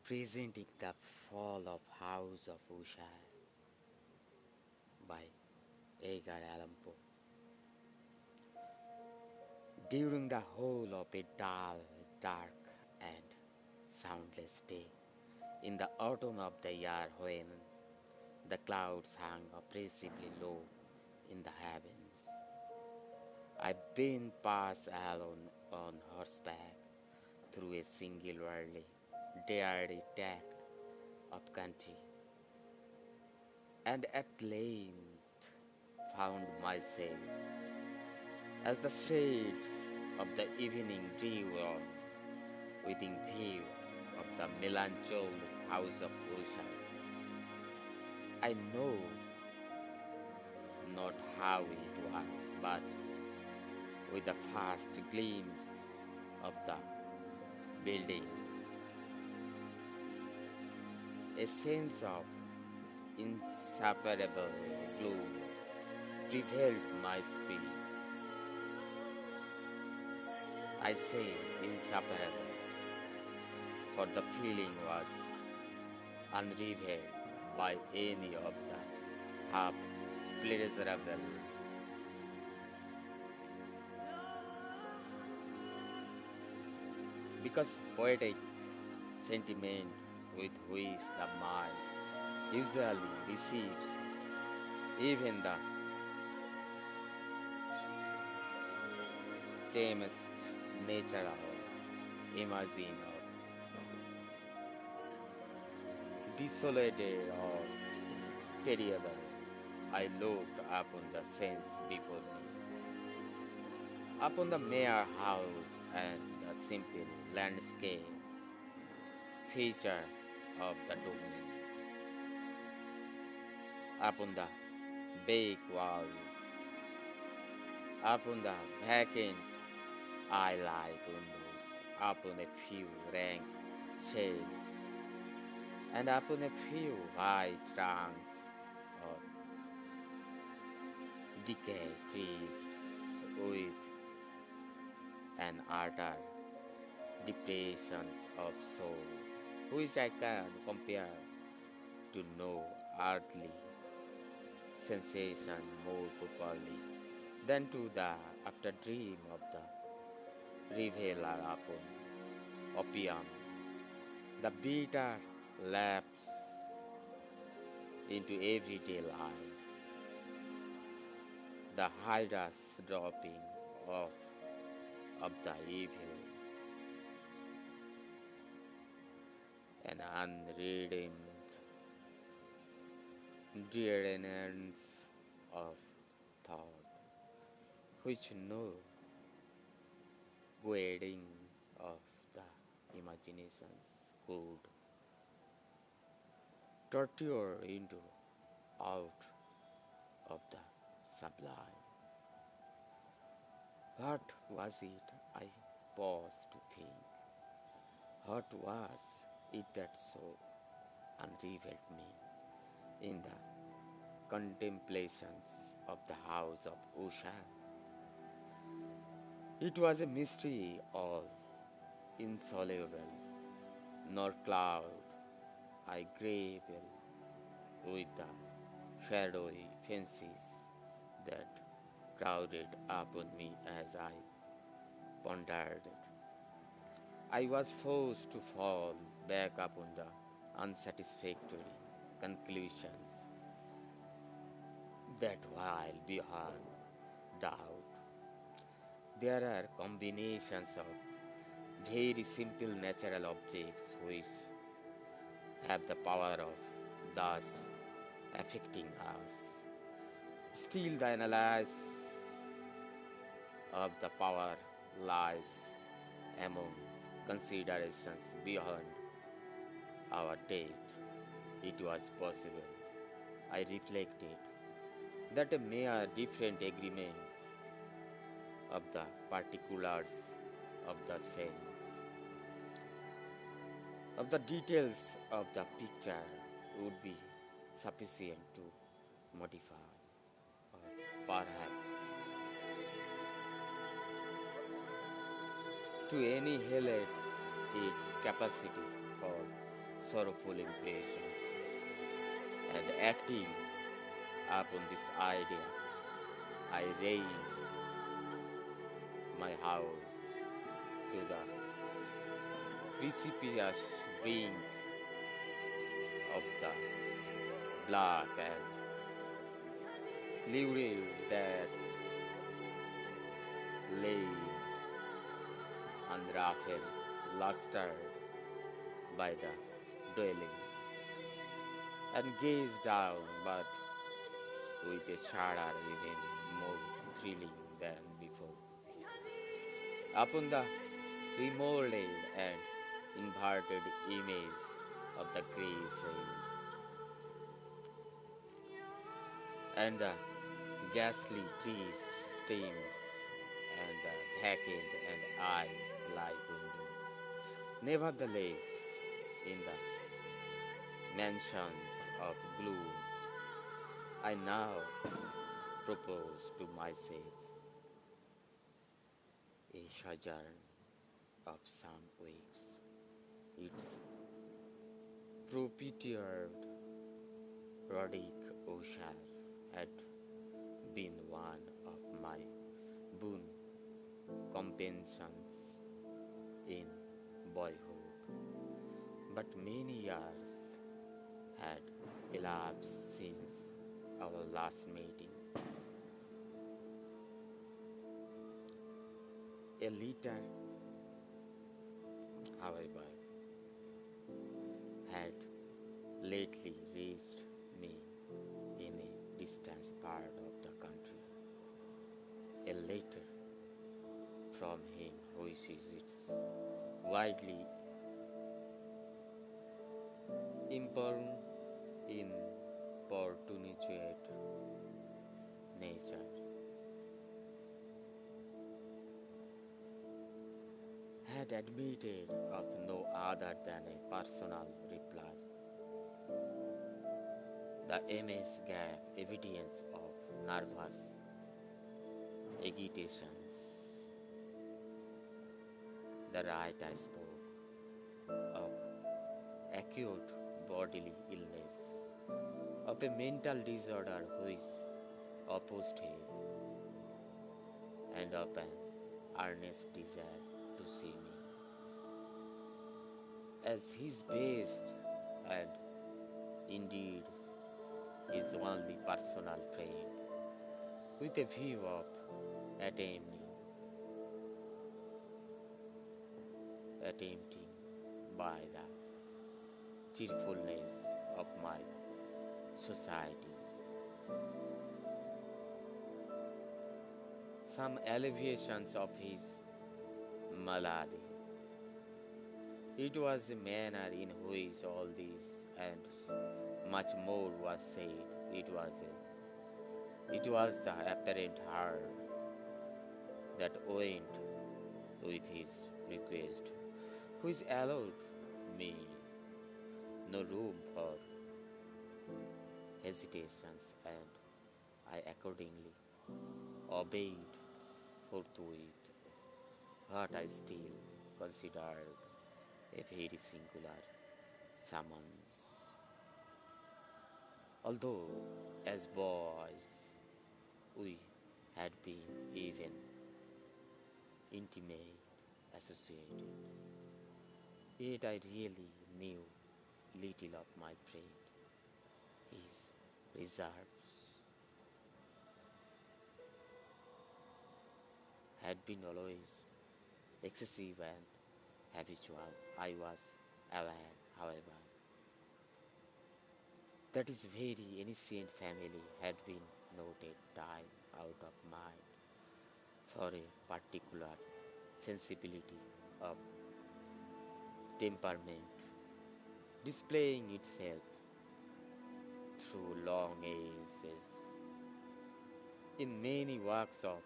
presenting the fall of House of Usha by Edgar Allan Poe. During the whole of a dull, dark, and soundless day, in the autumn of the year when the clouds hung oppressively low in the heavens, I bent past alone on horseback through a singularly dreary tract of country, and at length found myself, as the shades of the evening drew on, within view of the melancholic house of oceans. I know not how it was, but with a fast glimpse of the building, a sense of inseparable gloom prevailed my spirit. I say inseparable, for the feeling was unrivaled by any of the half pleasurable because poetic sentiment with which the mind usually receives even the tamest natural imagine of desolated or terrible. I looked upon the scenes before me, upon the mere house and the simple landscape feature of the domain, upon the big walls, upon the vacant eye-like windows, upon a few rank shades, and upon a few white trunks of decayed trees with an utter depressions of soul, which I can compare to no earthly sensation more properly than to the after dream of the reveler upon opium, the bitter lapse into everyday life, the hideous dropping off of the evil and unredeemed dreariness of thought, which no guiding of the imaginations could torture into out of the sublime. What was it? I paused to think. What was it that so unrevealed me in the contemplations of the house of Usha? It was a mystery all insoluble, nor cloud I grapple with the shadowy fancies that crowded upon me as I pondered it. I was forced to fall back upon the unsatisfactory conclusions that while beyond doubt there are combinations of very simple natural objects which have the power of thus affecting us. Still, the analysis of the power lies among considerations beyond our date. It was possible, I reflected, that a mere different agreement of the particulars of the sense, of the details of the picture would be sufficient to modify or perhaps to annihilate its capacity for sorrowful impressions, and acting upon this idea, I ran my house to the precipitous brink of the black and lurid that lay unruffled, lustered by the dwelling, and gazed down, but with a shudder even more thrilling than before, upon the remolded and inverted image of the grey sails, and the ghastly tree stems, and the vacant and eye-like window. Nevertheless, in the mansions of gloom, I now propose to myself a sojourn of some weeks. Its proprietor, Roderick O'Shire, had been one of my boon companions in boyhood, but many years had elapsed since our last meeting. A letter, however, had lately reached me in a distant part of the country. A letter from him which is its widely important importunate nature had admitted of no other than a personal reply. The MS gave evidence of nervous agitations. The writer spoke of acute bodily illness, of a mental disorder which opposed him, and of an earnest desire to see me as his best and indeed his only personal friend, with a view of attempting by the cheerfulness of my society some alleviations of his malady. It was a manner in which all this and much more was said. It was the apparent heart that went with his request, which allowed me no room for hesitations, and I accordingly obeyed forthwith what I still considered a very singular summons. Although, as boys, we had been even intimate associates, yet I really knew little of my friend. His reserves had been always excessive and habitual. I was aware, however, that his very ancient family had been noted time out of mind for a particular sensibility of temperament, displaying itself through long ages in many walks of